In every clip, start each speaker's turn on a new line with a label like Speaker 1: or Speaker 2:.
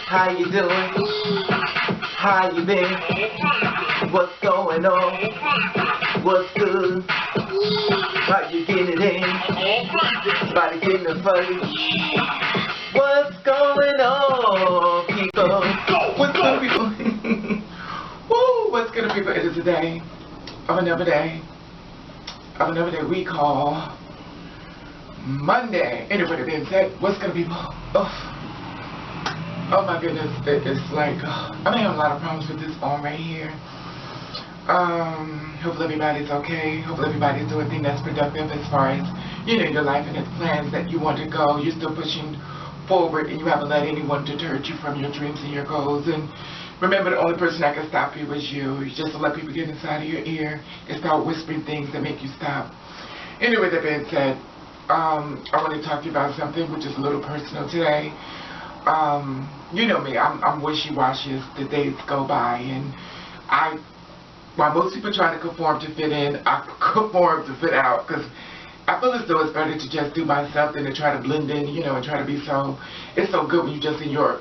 Speaker 1: How you doing? How you been? What's going on? What's good? How you getting it in? Body getting it funny. What's going on, people? What's good, people? Woo! What's good, people? It is a day of another day we call Monday. Anyway, that being said, what's good, people? Oh my goodness, it's like, I'm having a lot of problems with this phone right here. Hopefully everybody's okay. Hopefully everybody's doing things that's productive as far as, your life and its plans that you want to go. You're still pushing forward and you haven't let anyone deter you from your dreams and your goals. And remember, the only person that can stop you is you. You just let people get inside of your ear and start whispering things that make you stop. Anyway, that being said, I want to talk to you about something which is a little personal today. You know me, I'm wishy-washy as the days go by, and while most people try to conform to fit in, I conform to fit out, because I feel as though it's better to just do myself than to try to blend in, and try to be so. It's so good when you just in your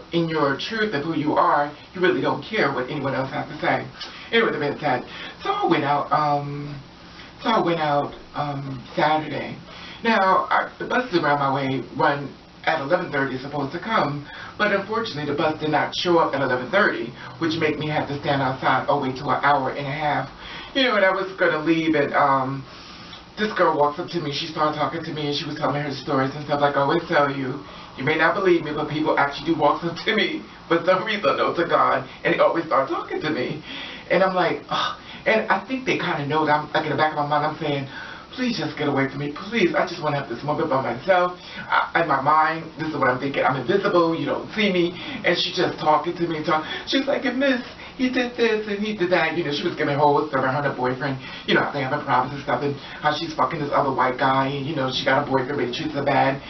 Speaker 1: truth of who you are. You really don't care what anyone else has to say. Anyway, the being said, so I went out. Saturday. Now the buses around my way run at 11:30 is supposed to come, but unfortunately the bus did not show up at 11:30, which made me have to stand outside all the way to an hour and a half. And I was gonna leave, and this girl walks up to me. She started talking to me, and she was telling me her stories and stuff. Like I always tell you, you may not believe me, but people actually do walk up to me for some reason, no to God, and they always start talking to me. And I'm like, oh. And I think they kind of know that I'm, like in the back of my mind, I'm saying, please just get away from me, please. I just want to have this moment by myself. In my mind, this is what I'm thinking. I'm invisible, you don't see me. And she's just talking to me. She's like, miss, he did this and he did that. She was giving her whole story about her boyfriend. How they having problems and stuff, and how she's fucking this other white guy. And, she got a boyfriend, but he treats her bad.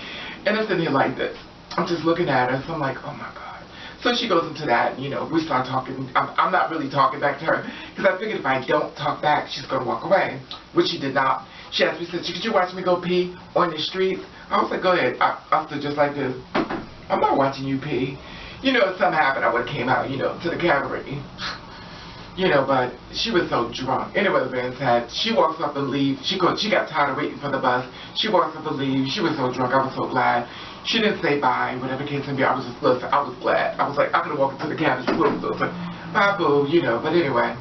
Speaker 1: And I'm sitting here like this. I'm just looking at her, so I'm like, oh my God. So she goes into that, we start talking. I'm not really talking back to her, because I figured if I don't talk back, she's going to walk away, which she did not. She asked me, said, could you watch me go pee on the streets? I was like, go ahead. I stood just like this. I'm not watching you pee. If something happened, I would have came out, to the cavalry. But she was so drunk. Anyway, the man said, she walks up and leaves. She got tired of waiting for the bus. She walks up and leaves. She was so drunk. I was so glad. She didn't say bye, whatever case may be. I was just, listen, I was glad. I was like, I could have walked into the cab and just so it's like, bye, boo, But anyway,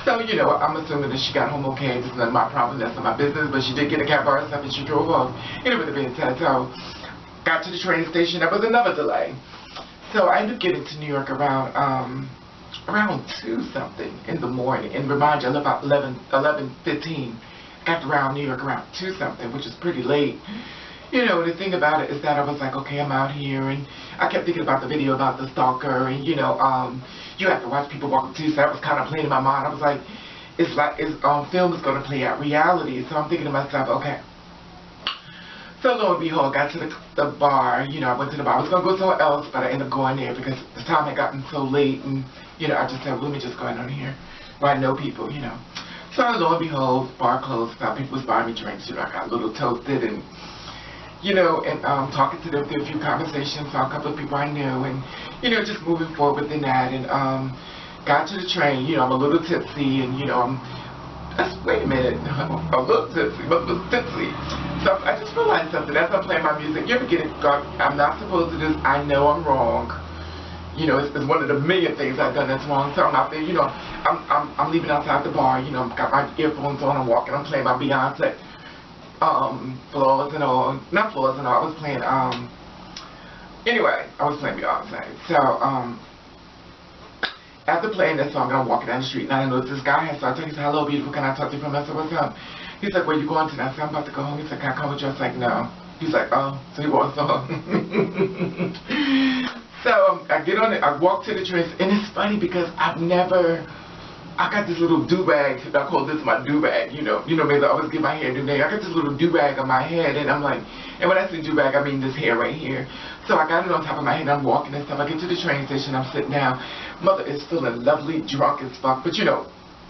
Speaker 1: so, I'm assuming that she got home okay. This is none of my problem. That's not my business. But she did get a cab by herself and she drove off. Anyway, the being said, so got to the train station. There was another delay. So I ended up getting to New York around 2 something in the morning. And remind you, I left about 11:15. Got around New York around 2 something, which is pretty late. The thing about it is that I was like, okay, I'm out here, and I kept thinking about the video about the stalker, and you have to watch people walk up to you, so that was kind of playing in my mind. I was like, film is going to play out reality, so I'm thinking to myself, okay. So lo and behold, I got to the bar, I went to the bar. I was going to go somewhere else, but I ended up going there because the time had gotten so late, and, I just said, well, let me just go in on here where I know people, So lo and behold, bar closed, people was buying me drinks, I got a little toasted, and talking to them through a few conversations, saw a couple of people I knew, and, just moving forward within that, and, got to the train, I'm a little tipsy, and, wait a minute, I'm a little tipsy, but a little tipsy. So I just realized something, as I'm playing my music, you ever get it, I'm not supposed to do this, I know I'm wrong. It's one of the million things I've done that's wrong, so I'm out there, I'm leaving outside the bar, got my earphones on, I'm walking, I'm playing my Beyonce. Flaws and all, not flaws and all, I was playing, anyway, I was playing Beyonce. So, after playing that song, I'm walking down the street, and I noticed this guy had started talking. He said, hello, beautiful, can I talk to you for a minute? I said, what's up? He's like, where you going tonight? I said, I'm about to go home. He said, can I come with you? I was like, no. He's like, oh, so he walks on. So, I get on it, I walk to the train, and it's funny because I got this little do-bag, I call this my do-bag, maybe I always get my hair do-bag. I got this little do-bag on my head, and I'm like, and when I say do-bag, I mean this hair right here. So I got it on top of my head, and I'm walking and stuff. I get to the train station, I'm sitting down. Mother is feeling lovely, drunk as fuck, but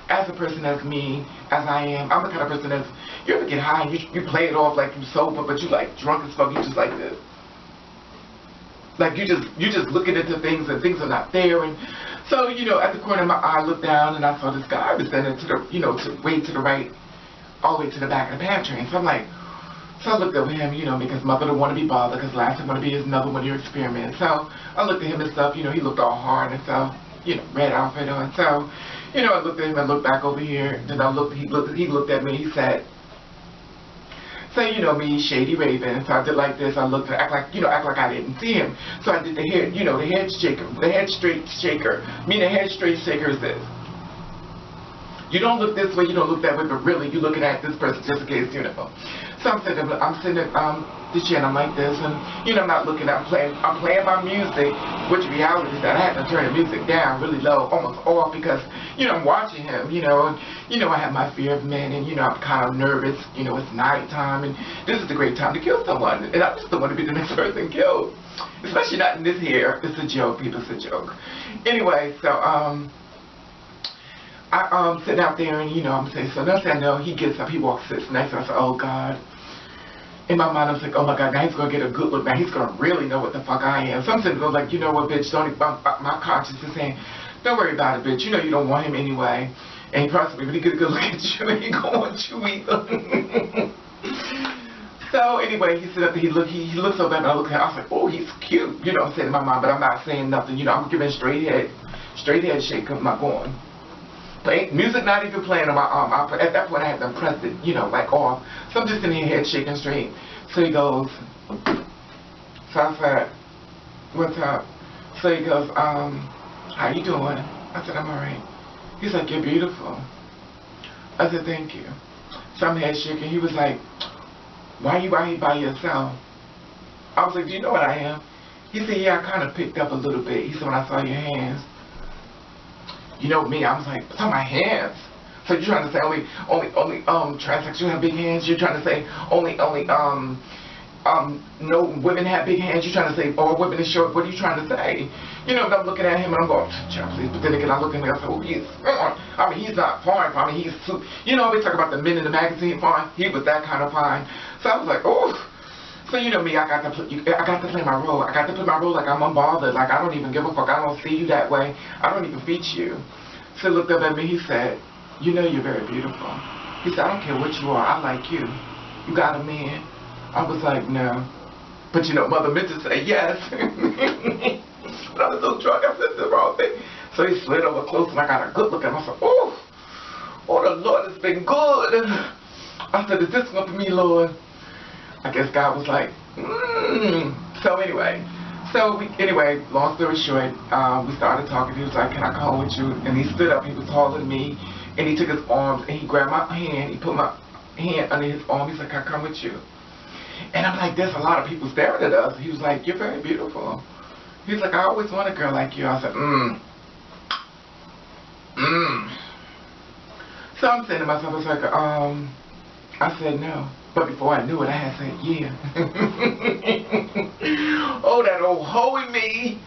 Speaker 1: as a person as me, as I am, I'm the kind of person that's, you ever get high and you play it off like you sober, but you like drunk as fuck, you just like this. Like you just looking into things and things are not there. And so, at the corner of my eye, I looked down and I saw this guy was standing to the, way to the right, all the way to the back of the pantry. And so I'm like, so I looked over him, because mother don't want to be bothered, because last time want to be is another one of your experiments. So I looked at him and stuff, he looked all hard and stuff, red outfit on. So, I looked at him and looked back over here. Then he looked at me, he said, so me, Shady Raven. So I did like this. I looked to act like I didn't see him. So I did the head, the head shaker, the head straight shaker. The head straight shaker is this. You don't look this way, you don't look that way, but really you're looking at this person just in case, So I'm sitting at the chair and I'm like this, and I'm not looking, I'm playing my music, which reality is that I had to turn the music down really low, almost off, because I'm watching him, and I have my fear of men, and I'm kind of nervous, it's nighttime, and this is a great time to kill someone, and I just don't want to be the next person killed, especially not in this here. It's a joke, people, it's a joke. Anyway, so I'm sitting out there, and I'm saying, so next thing I know, he gets up, he walks, sits next to me. I said, oh God. In my mind, I was like, oh my God, now he's gonna get a good look. Now he's gonna really know what the fuck I am. So I'm sitting there like, you know what, bitch? Don't. My conscience is saying, don't worry about it, bitch. You don't want him anyway, and he probably really get a good look at you. And he gonna want you either. So anyway, he sit up there, he looks so bad, and I look at him. I was like, oh, he's cute. I'm saying in my mind, but I'm not saying nothing. I'm giving straight head shake. I'm not going. Music not even playing on my arm. At that point I had to press it, like off. So I'm just in here, head shaking straight. So he goes, so I said, what's up? So he goes, how you doing? I said, I'm alright. He's like, you're beautiful. I said, thank you. So I'm head shaking. He was like, why are you out here by yourself? I was like, do you know what I am? He said, yeah, I kind of picked up a little bit. He said, when I saw your hands. You know me, I was like, what's on my hands? So you're trying to say only transsexuals have big hands? You're trying to say only no women have big hands? You're trying to say all women are short? What are you trying to say? I'm looking at him and I'm going, child, please. But then again, I look at him and I say, oh, he's not fine. He's, we talk about the men in the magazine fine. He was that kind of fine. So I was like, oh. So me, I got to play my role. I got to play my role like I'm unbothered. Like I don't even give a fuck. I don't see you that way. I don't even feature you. So he looked up at me. He said, you're very beautiful. He said, I don't care what you are. I like you. You got a man? I was like, no. But mother meant to say yes. But I was so drunk. I said the wrong thing. So he slid over close and I got a good look at him. I said, oh, the Lord has been good. I said, is this one for me, Lord? I guess God was like, So anyway, long story short, we started talking. He was like, can I come with you? And he stood up. He was taller than me. And he took his arms and he grabbed my hand. He put my hand under his arm. He's like, can I come with you? And I'm like, there's a lot of people staring at us. He was like, you're very beautiful. He's like, I always want a girl like you. I said, So I'm saying to myself, I was like, I said no. But before I knew it, I had said, yeah. Oh, that old hoe in me.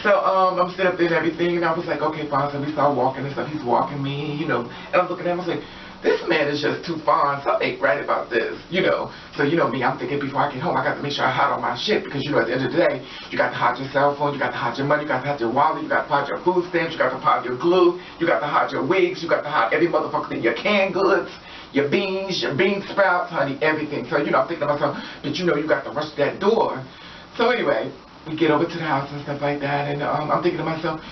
Speaker 1: So I'm sitting up there and everything, and I was like, okay, fine. So we started walking and stuff. He's walking me, and I'm looking at him. I was like, this man is just too fine. Something ain't right about this, So me, I'm thinking before I get home, I got to make sure I hide all my shit because at the end of the day, you got to hide your cell phone, you got to hide your money, you got to hide your wallet, you got to hide your food stamps, you got to hide your glue, you got to hide your wigs, you got to hide every motherfucker thing, your canned goods. Your beans, your bean sprouts, honey, everything. So, I'm thinking to myself, but you got to rush that door. So anyway, we get over to the house and stuff like that, and I'm thinking to myself,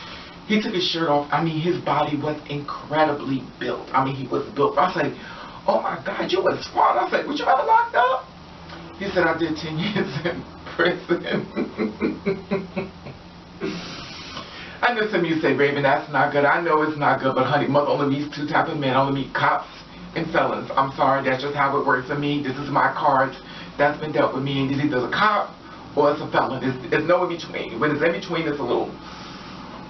Speaker 1: he took his shirt off. His body was incredibly built. He was built. I was like, oh my God, you was smart. I was like, was you ever locked up? He said, I did 10 years in prison. I know some of you say, Raven, that's not good. I know it's not good, but honey, mother only meets two type of men. Only meet cops and felons. I'm sorry, that's just how it works for me. This is my cards. That's been dealt with me. And it's either a cop or it's a felon. It's no in between. When it's in between, it's a little.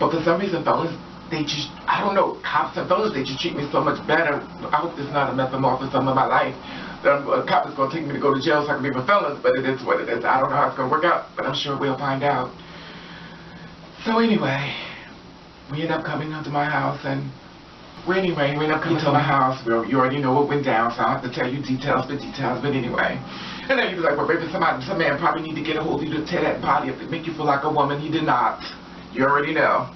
Speaker 1: But for some reason, felons, they just, I don't know, cops and felons, they just treat me so much better. I hope it's not a metamorphosis of my life. A cop is going to take me to go to jail so I can be with felons, but it is what it is. I don't know how it's going to work out, but I'm sure we'll find out. So anyway, we end up coming into my house, and Well, anyway, he ended up coming to my house. Well, you already know what went down, so I don't have to tell you details. But anyway. And then he was like, well, baby, some man probably need to get a hold of you to tear that body up to make you feel like a woman. He did not. You already know.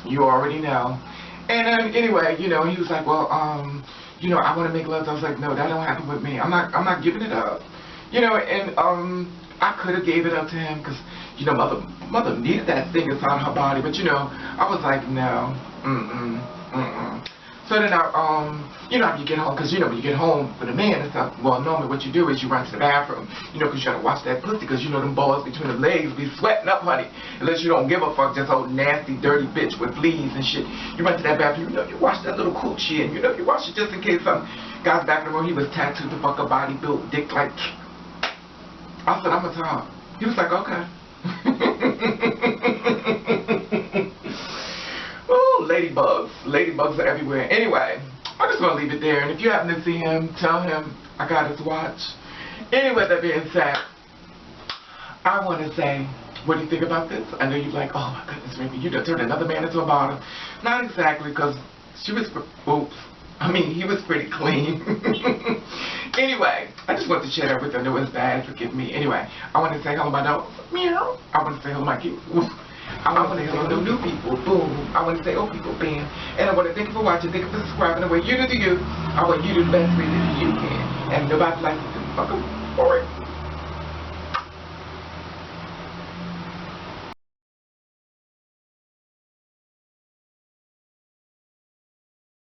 Speaker 1: You already know. And then, anyway, you know, he was like, well, you know, I want to make love. I was like, no, that don't happen with me. I'm not giving it up. You know, and I could have gave it up to him because, you know, mother needed that thing inside her body. But, you know, I was like, no, So then you know, you get home, because, you know, when you get home with a man and stuff, well, normally what you do is you run to the bathroom, you know, because you got to watch that pussy, because, you know, them balls between the legs be sweating up, honey. Unless you don't give a fuck, just old nasty, dirty bitch with fleas and shit. You run to that bathroom, you know, you wash that little coochie, and, you know, you wash it just in case some guy's back in the room, he was tattooed the fuck a body built dick like. I said, I'm a Tom. He was like, okay. Ooh, ladybugs. Ladybugs are everywhere. Anyway, I'm just going to leave it there. And if you happen to see him, tell him I got his watch. Anyway, that being said, I want to say, what do you think about this? I know you're like, oh my goodness, baby, you done turned another man into a bottom. Not exactly, because she was, oops. I mean, he was pretty clean. Anyway, I just wanted to share that with you. I know it's bad. Forgive me. Anyway, I want to say hello, my dog. Meow. I want to say hello, my kids. I want to say hello, new people. Boom. I want to say old people. Bam. And I want to thank you for watching. Thank you for subscribing. The way you do to you, I want you to do the best way that you can. And nobody likes it. Fuck 'em.